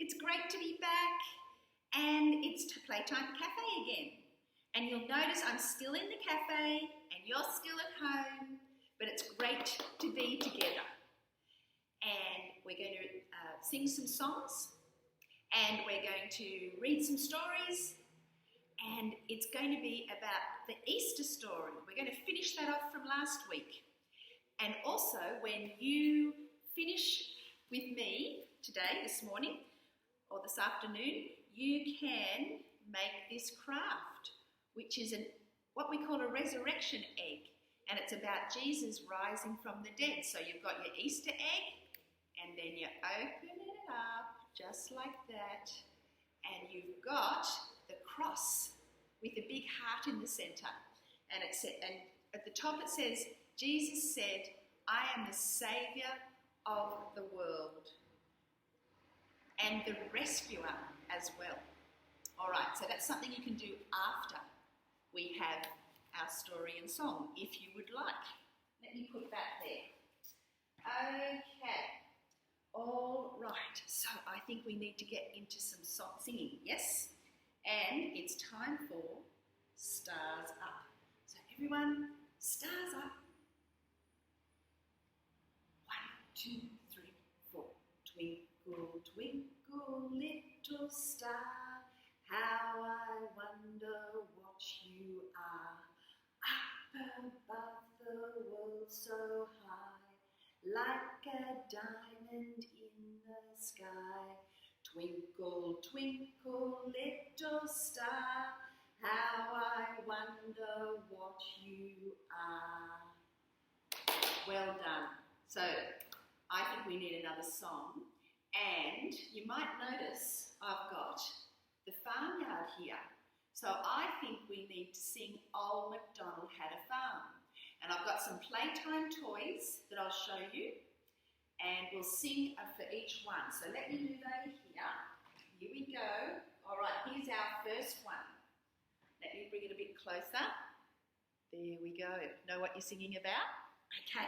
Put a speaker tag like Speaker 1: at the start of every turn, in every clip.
Speaker 1: It's great to be back, and it's Playtime Cafe again. And you'll notice I'm still in the cafe and you're still at home, but it's great to be together. And we're going to sing some songs, and we're going to read some stories, and it's going to be about the Easter story. We're going to finish that off from last week. And also, when you finish with me today, this morning, or this afternoon, you can make this craft, which is what we call a resurrection egg. And it's about Jesus rising from the dead. So you've got your Easter egg, and then you open it up just like that, and you've got the cross with a big heart in the centre. And at the top it says, Jesus said, I am the Saviour of the world and the rescuer as well. All right, so that's something you can do after we have our story and song, if you would like. Let me put that there. Okay. All right, so I think we need to get into some singing, yes? And it's time for Stars Up. So everyone, stars up. 1, 2, 3, 4. Twinkle, twinkle, little star, how I wonder what you are. Up above the world so high, like a diamond in the sky. Twinkle, twinkle, little star, how I wonder what you are. Well done. So, I think we need another song. And you might notice I've got the farmyard here. So I think we need to sing Old MacDonald Had a Farm. And I've got some playtime toys that I'll show you, and we'll sing for each one. So let me move over here. Here we go. All right, here's our first one. Let me bring it a bit closer. There we go. Know what you're singing about? Okay.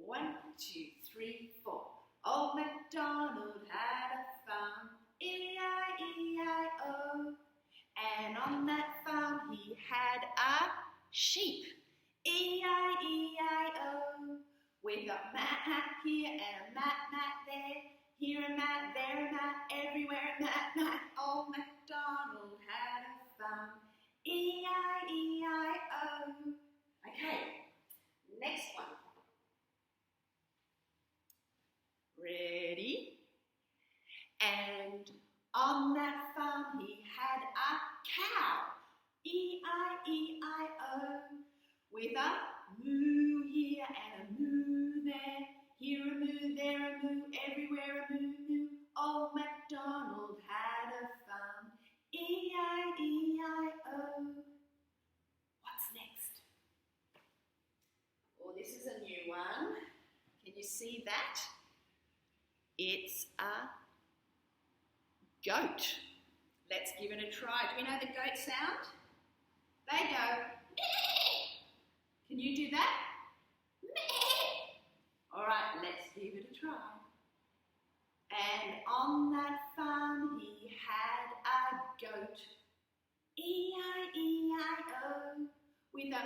Speaker 1: 1, 2, 3, 4. Old MacDonald had a farm, E-I-E-I-O. And on that farm he had a sheep, E-I-E-I-O. With a mat here and a mat there, here a mat, there a mat, everywhere a mat. Old MacDonald had a farm, E-I-E-I-O. Okay, next one. Ready? And on that farm he had a cow, E-I-E-I-O. With a moo here and a moo there, here a moo, there a moo, everywhere a moo moo. Old MacDonald had a farm, E-I-E-I-O. What's next? Oh, this is a new one. Can you see that? It's a goat. Let's give it a try. Do we know the goat sound? They go, meh. Can you do that? Meh. All right, let's give it a try. And on that farm he had a goat, E-I-E-I-O. With a meh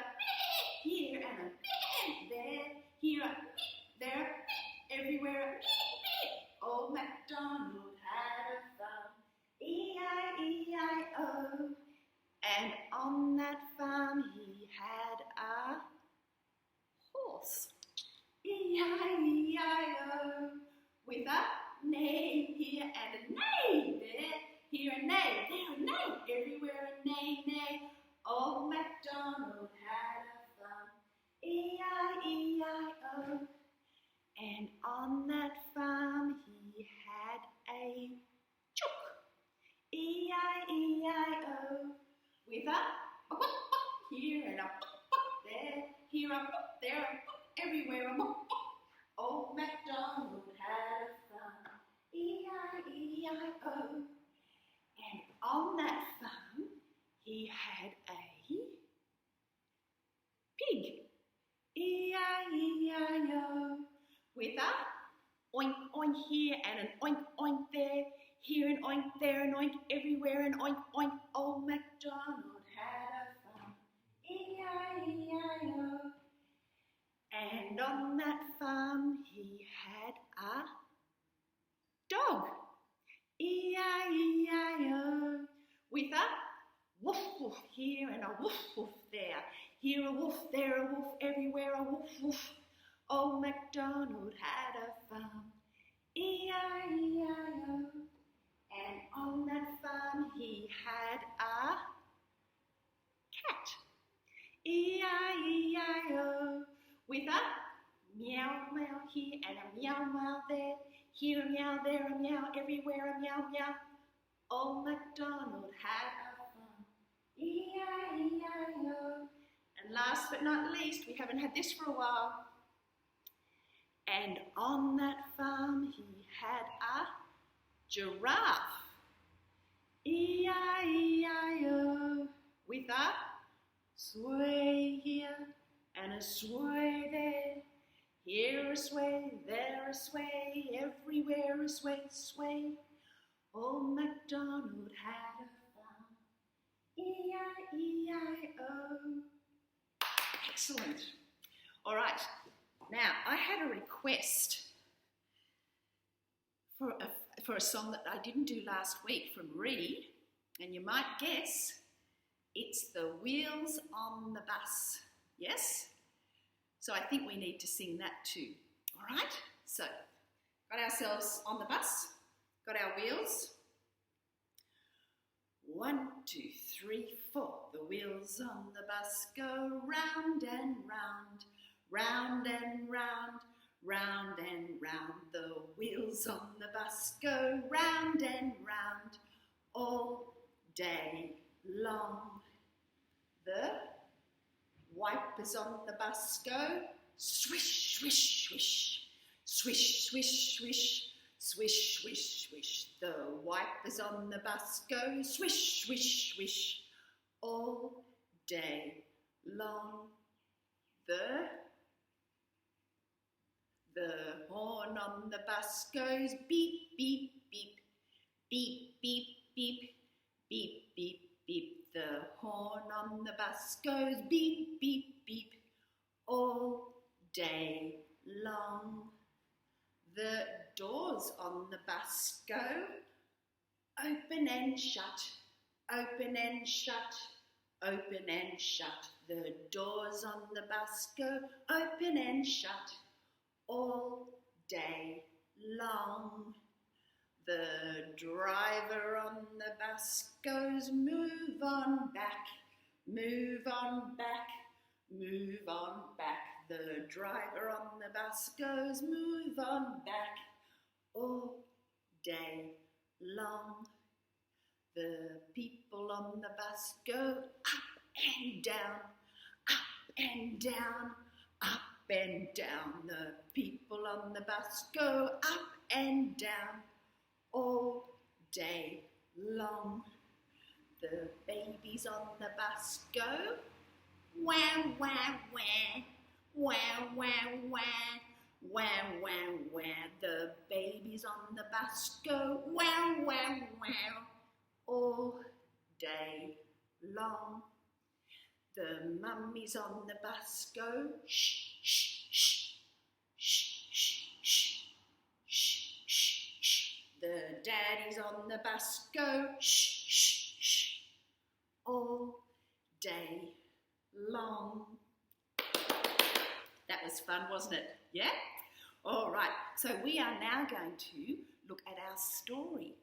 Speaker 1: here and a meh there, here a meh, there a meh, everywhere a meh, meh. Old MacDonald had a farm, E-I-E-I-O. And on that farm he had a horse, E-I-E-I-O. With a neigh here and a neigh there, here a neigh, there a neigh, everywhere a neigh, neigh. Old MacDonald had a farm, E-I-E-I-O. And on that farm he had a chook, E-I-E-I-O. With a here and a there, here a there a everywhere a Old MacDonald had a farm, E-I-E-I-O. And on that farm he had a pig, E-I-E-I-O. With a oink oink here and an oink oink there, here an oink, there an oink, everywhere an oink oink. Old MacDonald had a farm, E-I-E-I-O. And on that farm he had a dog, E-I-E-I-O, with a woof woof here and a woof woof there, here a woof, there a woof, everywhere a woof woof. Old MacDonald had a farm, E-I-E-I-O. And on that farm he had a cat, E-I-E-I-O, with a meow meow here and a meow meow there, here a meow, there a meow, everywhere a meow meow. Old MacDonald had a farm, E-I-E-I-O. And last but not least, we haven't had this for a while. And on that farm he had a giraffe, E-I-E-I-O, with a sway here and a sway there, here a sway, there a sway, everywhere a sway, sway. Old MacDonald had a farm, E-I-E-I-O. Excellent. All right, now I had a request for a song that I didn't do last week from Ree, and you might guess it's The Wheels on the Bus. Yes? So I think we need to sing that too. All right? So, got ourselves on the bus, got our wheels. 1, 2, 3, 4. The wheels on the bus go round and round, round and round, round and round. The wheels on the bus go round and round all day long. The wipers on the bus go swish, swish, swish, swish, swish, swish, swish, swish, swish. The wipers on the bus go swish, swish, swish all day long. The horn on the bus goes beep, beep, beep, beep, beep, beep, beep, beep, beep. The horn on the bus goes beep, beep, beep all day long. The doors on the bus go open and shut, open and shut, open and shut. The doors on the bus go open and shut all day long. The driver on the bus goes move on back, move on back, move on back. The driver on the bus goes move on back all day long. The people on the bus go up and down, up and down, up and down. The people on the bus go up and down all day long. The babies on the bus go wah, wah, wah, wah, wah, wah, wah, wah, wah. The babies on the bus go wah, wah, wah all day long. The mummies on the bus go shh, shh, shh, shh, shh, shh, shh, shh, shh. The daddies on the bus go shh, shh, shh all day long. That was fun, wasn't it? Yeah? All right, so we are now going to look at our story.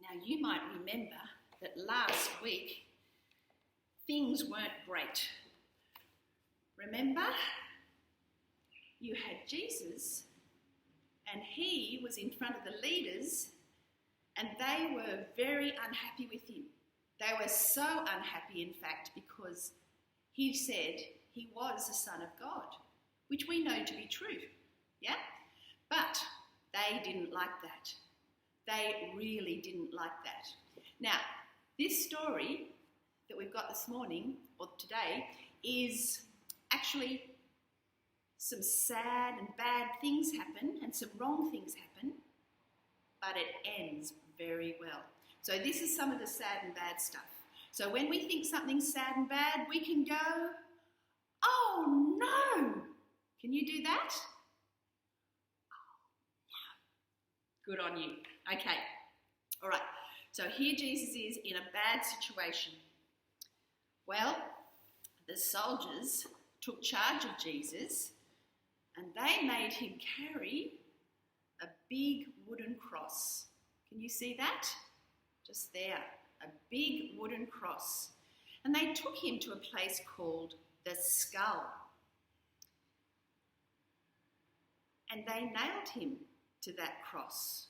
Speaker 1: Now, you might remember that last week things weren't great. Remember? You had Jesus and he was in front of the leaders and they were very unhappy with him. They were so unhappy, in fact, because he said he was the Son of God, which we know to be true, yeah? But they didn't like that. They really didn't like that. Now, this story that we've got this morning, or today, is actually some sad and bad things happen and some wrong things happen, but it ends very well. So this is some of the sad and bad stuff. So when we think something's sad and bad, we can go, oh no! Can you do that? Oh, no. Good on you. Okay. All right. So here Jesus is in a bad situation. Well, the soldiers took charge of Jesus and they made him carry a big wooden cross. Can you see that? Just there, a big wooden cross. And they took him to a place called the Skull. And they nailed him to that cross.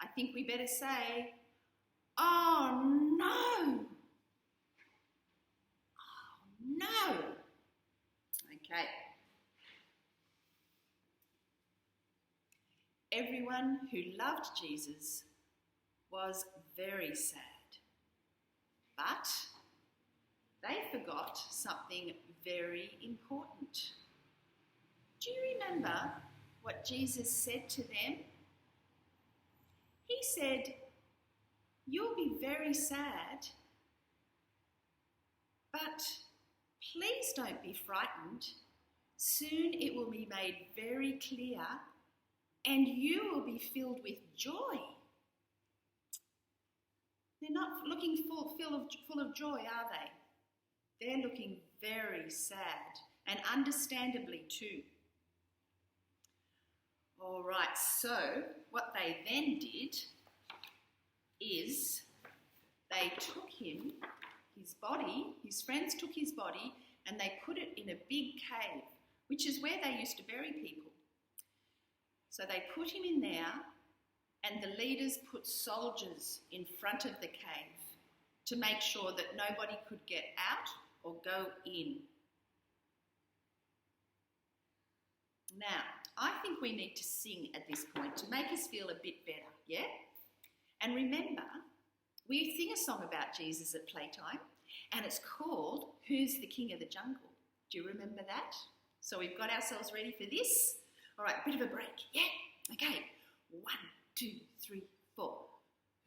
Speaker 1: I think we better say, oh no! Oh no! Okay. Everyone who loved Jesus was very sad. But they forgot something very important. Do you remember what Jesus said to them? He said, you'll be very sad, but please don't be frightened. Soon it will be made very clear and you will be filled with joy. They're not looking full of joy, are they? They're looking very sad, and understandably too. All right, so what they then did is they took him, his body, his friends took his body, and they put it in a big cave, which is where they used to bury people. So they put him in there, and the leaders put soldiers in front of the cave to make sure that nobody could get out or go in. Now, I think we need to sing at this point to make us feel a bit better, yeah? And remember, we sing a song about Jesus at Playtime, and it's called Who's the King of the Jungle? Do you remember that? So we've got ourselves ready for this. All right, bit of a break, yeah? Okay, 1, 2, 3, 4.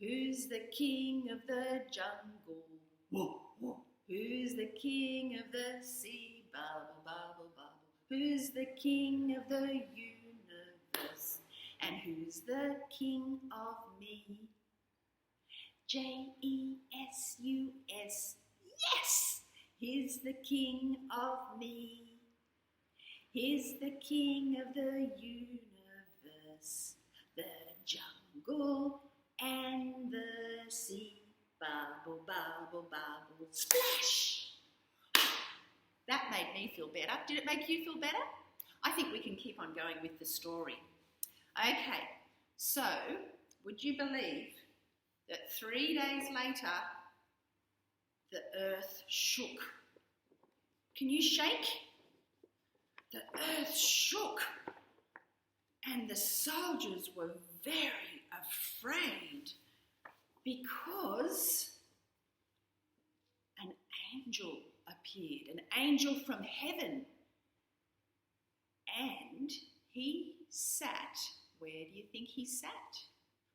Speaker 1: Who's the king of the jungle? Whoa, whoa. Who's the king of the sea? Bubble, bubble, bubble. Who's the king of the universe? And who's the king of me? J-E-S-U-S. Yes! He's the king of me. He's the king of the universe, the jungle and the sea. Bubble, bubble, bubble, splash! That made me feel better. Did it make you feel better? I think we can keep on going with the story. Okay, so would you believe that 3 days later, the earth shook? Can you shake? The earth shook, and the soldiers were very afraid because an angel appeared, an angel from heaven, and he sat. Where do you think he sat?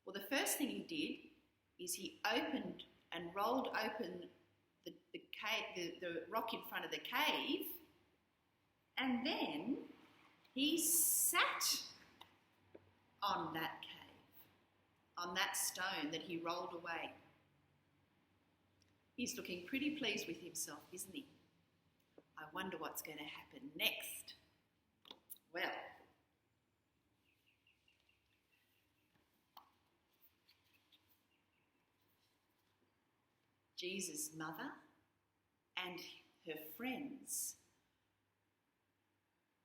Speaker 1: Well, the first thing he did is he opened and rolled open the rock in front of the cave, and then he sat on that cave, on that stone that he rolled away. He's looking pretty pleased with himself, isn't he? I wonder what's going to happen next. Well, Jesus' mother and her friends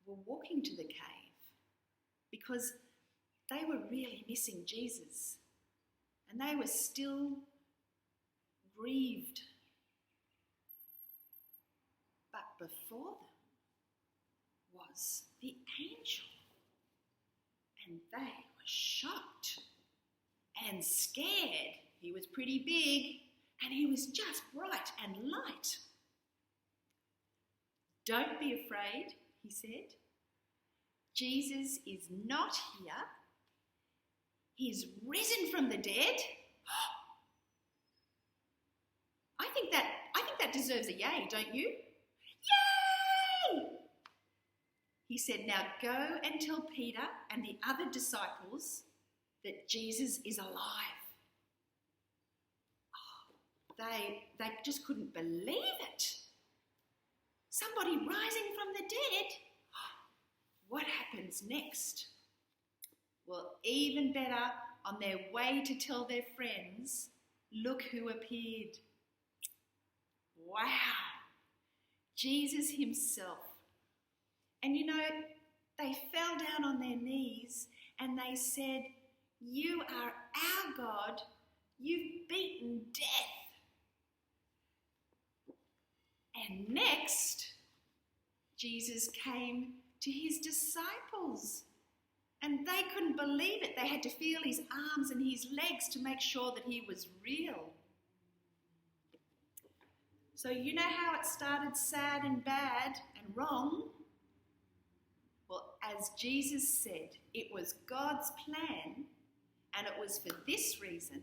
Speaker 1: were walking to the cave because they were really missing Jesus, and they were still grieved. But before them was the angel, and they were shocked and scared. He was pretty big, and he was just bright and light. Don't be afraid. he said. Jesus is not here. He's risen from the dead. I think that deserves a yay, don't you? Yay! He said, now go and tell Peter and the other disciples that Jesus is alive. They just couldn't believe it. Somebody rising from the dead. What happens next? Well, even better, on their way to tell their friends, look who appeared. Wow, Jesus himself. And you know, they fell down on their knees and they said, you are our God, you've beaten death. And next, Jesus came to his disciples. And they couldn't believe it. They had to feel his arms and his legs to make sure that he was real. So you know how it started sad and bad and wrong? Well, as Jesus said, it was God's plan, and it was for this reason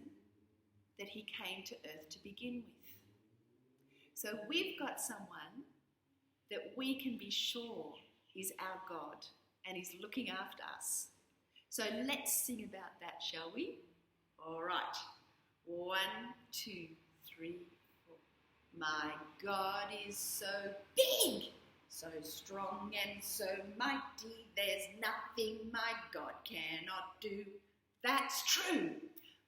Speaker 1: that he came to earth to begin with. So we've got someone that we can be sure is our God and is looking after us. So let's sing about that, shall we? All right. 1, 2, 3, 4. My God is so big, so strong and so mighty. There's nothing my God cannot do. That's true.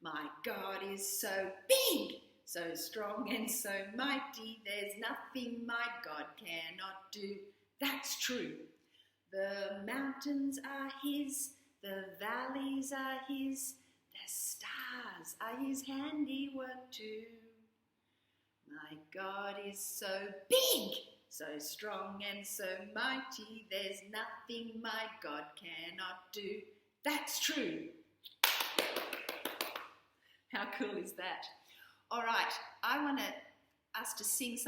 Speaker 1: My God is so big, so strong and so mighty. There's nothing my God cannot do. That's true. The mountains are his, the valleys are his, the stars are his handiwork too. My God is so big, so strong and so mighty. There's nothing my God cannot do. That's true. How cool is that? All right, I want us to sing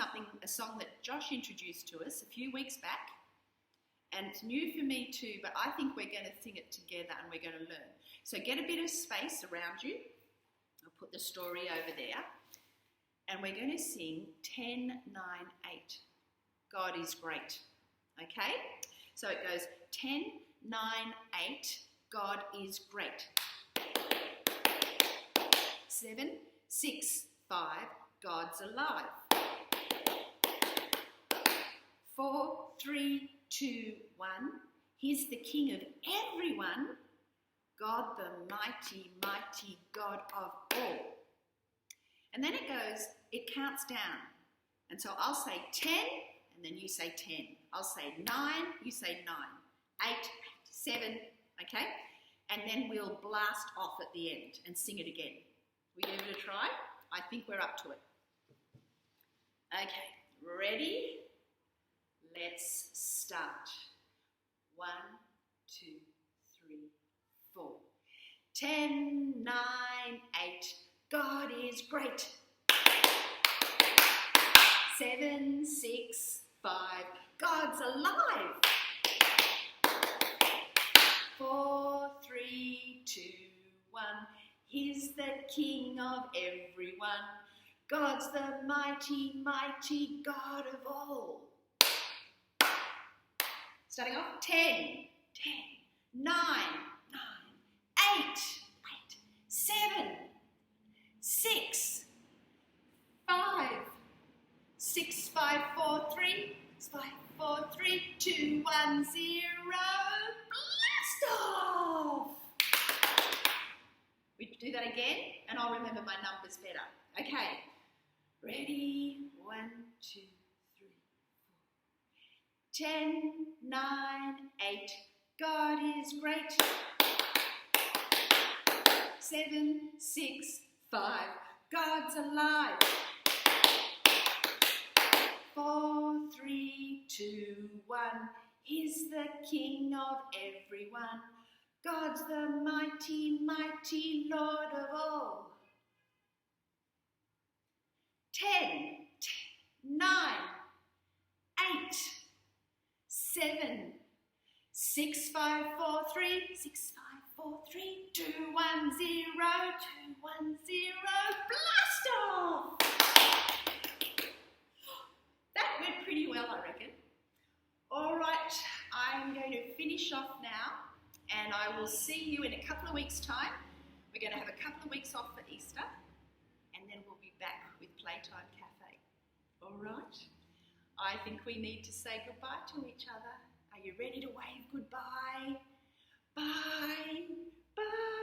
Speaker 1: a song that Josh introduced to us a few weeks back. And it's new for me too, but I think we're going to sing it together and we're going to learn. So get a bit of space around you. I'll put the story over there. And we're going to sing 10, 9, 8. God is great. Okay? So it goes 10, 9, 8. God is great. 7, 6, 5. God's alive. 4, 3, 2, 1. He's the King of everyone. God, the mighty, mighty God of all. And then it counts down. And so I'll say 10, and then you say 10. I'll say 9, you say 9. 8, 7, okay? And then we'll blast off at the end and sing it again. We give it a try? I think we're up to it. Okay, ready? Let's start. 1, 2, 3, 4. 10, 9, 8. God is great. 7, 6, 5. God's alive. 4, 3, 2, 1. He's the King of everyone. God's the mighty, mighty God of all. Starting off, 10, 9, 8, 7, 6, 5, 6, 5, 4, 3, 5, 4, 3, 2, 1, 0. Blast off! We do that again, and I'll remember my numbers better. Okay, ready? 1, 2, 3, 4. 10, 9, 8. God is great. 7, 6, 5. God's alive. 4, 3, 2, 1. He's the King of everyone. God's the mighty, mighty Lord of all. 10, 9, 8, 7, 6, 5, 4, 3, 6, 5, 4, 3, 2, 1, 0, 2, 1, 0, blast off! That went pretty well, I reckon. All right, I'm going to finish off now, and I will see you in a couple of weeks' time. We're going to have a couple of weeks off for Easter, and then we'll be back with Playtime Cafe. All right? I think we need to say goodbye to each other. Are you ready to wave goodbye? Bye. Bye.